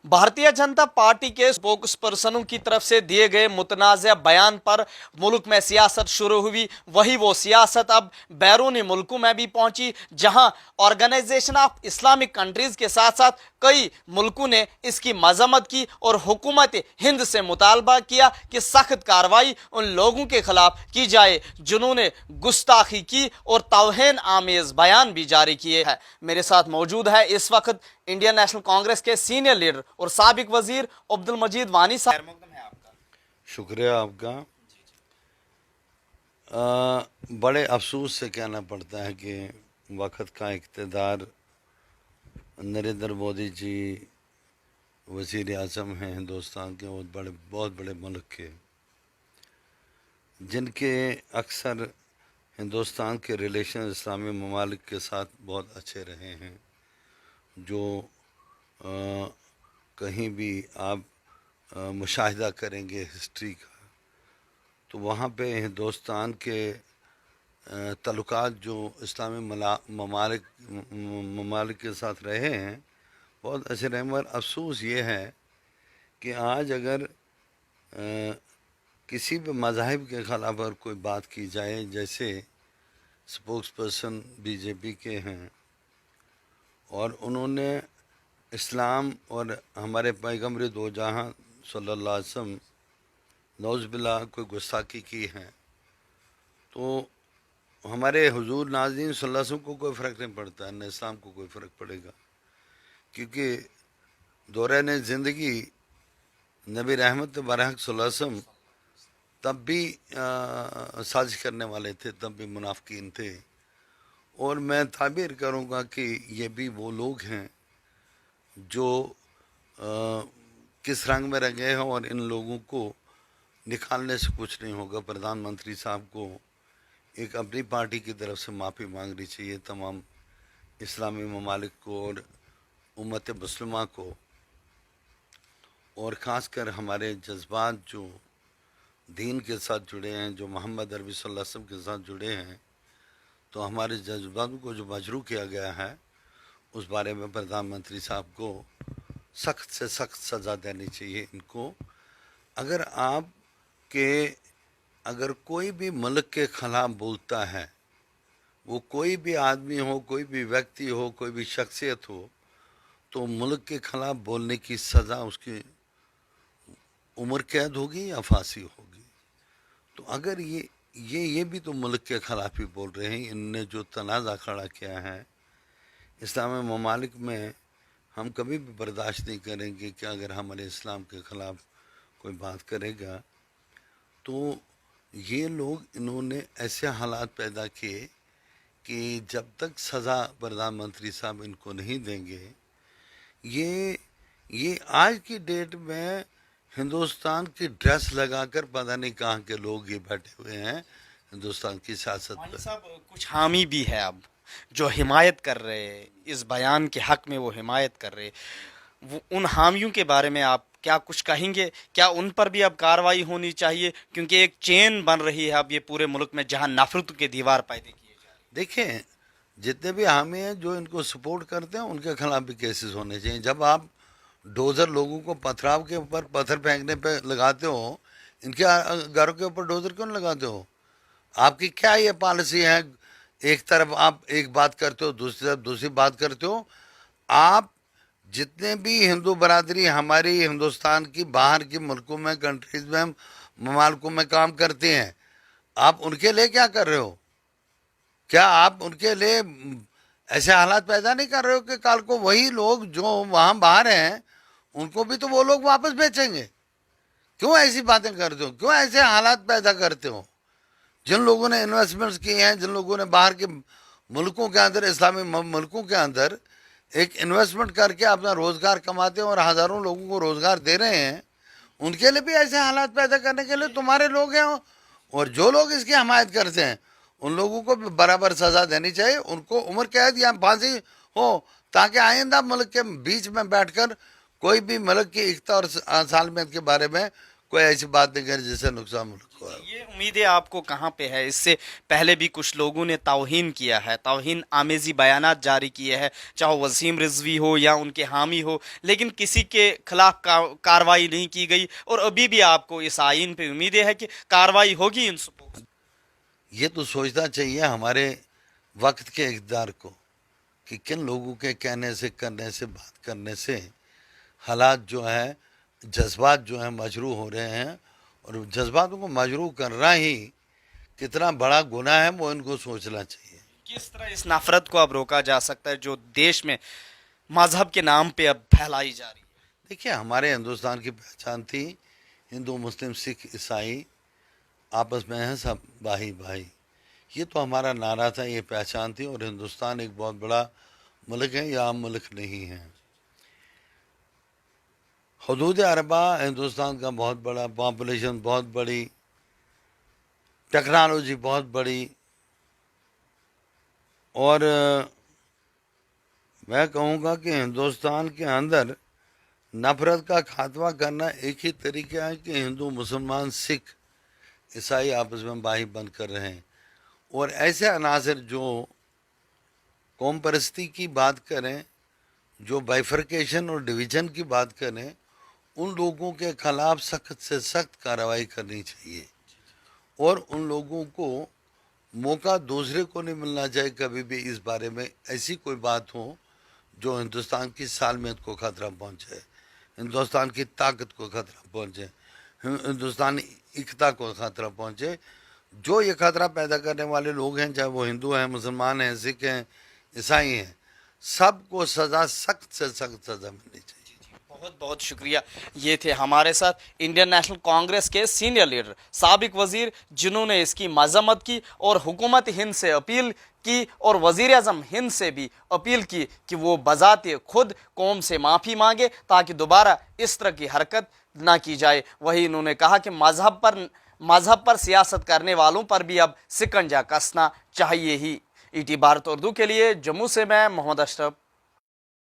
Bharatiya Janata party के spokes पर्सनों की तरफ से दिए गए मुतनाज़ बयान पर मुल्क में सियासत शुरू हुई। वही वो सियासत अब बैरूनी मुल्कों में भी पहुंची, जहां ऑर्गेनाइजेशन ऑफ इस्लामिक कंट्रीज के साथ साथ कई मुल्कों ने इसकी मजम्मत की और हुकूमत हिंद से मुतालबा किया कि सख्त कार्रवाई उन लोगों के खिलाफ की जाए जिन्होंने गुस्ताखी की और तौहीन आमेज बयान भी जारी किए हैं। मेरे साथ मौजूद है इस वक्त इंडियन नेशनल कांग्रेस के सीनियर लीडर और साबिक वजीर अब्दुल मजीद वानी साहब। शुक्रिया आपका। बड़े अफसोस से कहना पड़ता है कि वक्त का इक़्तिदार नरेंद्र मोदी जी वज़ीर आज़म हैं हिंदुस्तान के, बहुत बड़े मुल्क के, जिनके अक्सर हिंदुस्तान के रिलेशन इस्लामी ममालिक के साथ बहुत अच्छे रहे हैं। जो कहीं भी आप मुशाहिदा करेंगे हिस्ट्री का, तो वहाँ पे हिंदुस्तान के तल्लुकात जो इस्लामी ममालिक के साथ रहे हैं बहुत अच्छे रहे। मगर अफसोस ये है कि आज अगर किसी भी मज़ाहिब के ख़िलाफ़ अगर कोई बात की जाए, जैसे स्पोक्स पर्सन बीजेपी के हैं और उन्होंने इस्लाम और हमारे पैगम्बर दो जहां सल्लल्लाहु अलैहि वसल्लम नौज़बिल्लाह कोई गुस्ताखी की है, तो हमारे हुजूर नाज़रीन सल्लल्लाहु अलैहि वसल्लम को कोई फ़र्क नहीं पड़ता, न इस्लाम को कोई फ़र्क पड़ेगा, क्योंकि दौरान ज़िंदगी नबी रहमत बरहक सल्लल्लाहु अलैहि वसल्लम तब भी साजिश करने वाले थे, तब भी मुनाफिकीन थे। और मैं ताबीर करूँगा कि ये भी वो लोग हैं जो किस रंग में रंगे हैं, और इन लोगों को निकालने से कुछ नहीं होगा। प्रधानमंत्री साहब को एक अपनी पार्टी की तरफ से माफ़ी मांगनी चाहिए तमाम इस्लामी ममालिक को और उम्मत मुस्लिमा को, और ख़ासकर हमारे जज्बात जो दीन के साथ जुड़े हैं, जो मोहम्मद अरबी सल्लल्लाहु अलैहि वसल्लम के साथ जुड़े हैं, तो हमारे जज्बात को जो मजरू किया गया है उस बारे में प्रधानमंत्री साहब को सख्त से सख्त सज़ा देनी चाहिए इनको। अगर कोई भी मुल्क के ख़िलाफ़ बोलता है, वो कोई भी आदमी हो, कोई भी व्यक्ति हो, कोई भी शख्सियत हो, तो मुल्क के ख़िलाफ़ बोलने की सज़ा उसकी उम्र कैद होगी या फांसी होगी। तो अगर ये भी तो मुल्क के ख़िलाफ़ ही बोल रहे हैं। इनने जो तनाज़ा खड़ा किया है इस्लामी ममालिक में, हम कभी भी बर्दाश्त नहीं करेंगे कि अगर हमारे इस्लाम के ख़िलाफ़ कोई बात करेगा। तो ये लोग इन्होंने ऐसे हालात पैदा किए कि जब तक सज़ा प्रधानमंत्री साहब इनको नहीं देंगे, ये आज की डेट में हिंदुस्तान की ड्रेस लगाकर पता नहीं कहाँ के लोग ये बैठे हुए हैं हिंदुस्तान की सियासत पर। साहब कुछ हामी भी है अब जो हिमायत कर रहे हैं, इस बयान के हक में वो हिमायत कर रहे हैं। वो उन हामियों के बारे में आप क्या कुछ कहेंगे? क्या उन पर भी अब कार्रवाई होनी चाहिए? क्योंकि एक चेन बन रही है अब ये पूरे मुल्क में जहां नफरत के दीवार पैदा किए जा रहे हैं। देखें, जितने भी हामी हैं जो इनको सपोर्ट करते हैं उनके खिलाफ भी केसेस होने चाहिए। जब आप डोज़र लोगों को पथराव के ऊपर पत्थर फेंकने पे लगाते हो, इनके घरों के ऊपर डोज़र क्यों लगाते हो? आपकी क्या ये पॉलिसी है? एक तरफ आप एक बात करते हो, दूसरी तरफ दूसरी बात करते हो। आप जितने भी हिंदू बरादरी हमारी हिंदुस्तान की बाहर के मुल्कों में, कंट्रीज़ में, ममालिकों में काम करते हैं, आप उनके लिए क्या कर रहे हो? क्या आप उनके लिए ऐसे हालात पैदा नहीं कर रहे हो कि कल को वही लोग जो वहाँ बाहर हैं उनको भी तो वो लोग वापस बेचेंगे? क्यों ऐसी बातें करते हो? क्यों ऐसे हालात पैदा करते हो? जिन लोगों ने इन्वेस्टमेंट्स किए हैं, जिन लोगों ने बाहर के मुल्कों के अंदर, इस्लामी मुल्कों के अंदर एक इन्वेस्टमेंट करके अपना रोज़गार कमाते हैं और हज़ारों लोगों को रोज़गार दे रहे हैं, उनके लिए भी ऐसे हालात पैदा करने के लिए तुम्हारे लोग हैं। और जो लोग इसकी हमायत करते हैं उन लोगों को भी बराबर सज़ा देनी चाहिए। उनको उम्र कैद या फांसी हो, ताकि आइंदा मुल्क के बीच में बैठकर कोई भी मुल्क की एकता और सालमियत के बारे में कोई ऐसी बात नहीं करे जिससे नुकसान मुल्क को है। ये उम्मीदें आपको कहाँ पे है? इससे पहले भी कुछ लोगों ने तौहीन किया है, तौहीन आमेजी बयानात जारी किए हैं, चाहे वसीम रिजवी हो या उनके हामी हो, लेकिन किसी के खिलाफ कार्रवाई नहीं की गई। और अभी भी आपको इस आइन पे उम्मीदें है कि कार्रवाई होगी इन स्पोक्स? ये तो सोचना चाहिए हमारे वक्त के इक़्तिदार को कि किन लोगों के कहने से, करने से, बात करने से हालात जो है, जज्बात जो हैं मजरूह हो रहे हैं, और जज्बातों को मजरूह करना ही कितना बड़ा गुनाह है वो इनको सोचना चाहिए। किस तरह इस नफरत को अब रोका जा सकता है जो देश में मजहब के नाम पे अब फैलाई जा रही है? देखिए, हमारे हिंदुस्तान की पहचान थी हिंदू, मुस्लिम, सिख, ईसाई आपस में हैं सब भाई भाई। ये तो हमारा नारा था, ये पहचान थी। और हिंदुस्तान एक बहुत बड़ा मुल्क है, ये आम मुल्क नहीं है। हदूद अरबा हिंदुस्तान का बहुत बड़ा, पॉपुलेशन बहुत बड़ी, टेक्नोलॉजी बहुत बड़ी। और मैं कहूँगा कि हिंदुस्तान के अंदर नफरत का खात्मा करना एक ही तरीका है कि हिंदू, मुसलमान, सिख, ईसाई आपस में भाई बंद कर रहे हैं। और ऐसे अनासर जो कौम परस्ती की बात करें, जो बाइफरकेशन और डिवीजन की बात करें, उन लोगों के खिलाफ सख्त से सख्त कार्रवाई करनी चाहिए। और उन लोगों को मौका दूसरे को नहीं मिलना चाहिए कभी भी इस बारे में ऐसी कोई बात हो जो हिंदुस्तान की सालमियत को खतरा पहुंचे, हिंदुस्तान की ताकत को खतरा पहुंचे, हिंदुस्तानी एकता को खतरा पहुंचे। जो ये खतरा पैदा करने वाले लोग हैं, चाहे वो हिंदू हैं, मुसलमान हैं, सिख हैं, ईसाई हैं, सबको सज़ा, सख्त से सख्त सज़ा मिलनी चाहिए। बहुत बहुत शुक्रिया। ये थे हमारे साथ इंडियन नेशनल कांग्रेस के सीनियर लीडर, साबिक वजीर, जिन्होंने इसकी मजम्मत की और हुकूमत हिंद से अपील की और वजीर आज़म हिंद से भी अपील की कि वो बजाते खुद कौम से माफ़ी मांगे ताकि दोबारा इस तरह की हरकत ना की जाए। वही इन्होंने कहा कि मजहब पर सियासत करने वालों पर भी अब शिकंजा कसना चाहिए ही। ईटी भारत उर्दू के लिए जम्मू से मैं मोहम्मद अशरफ।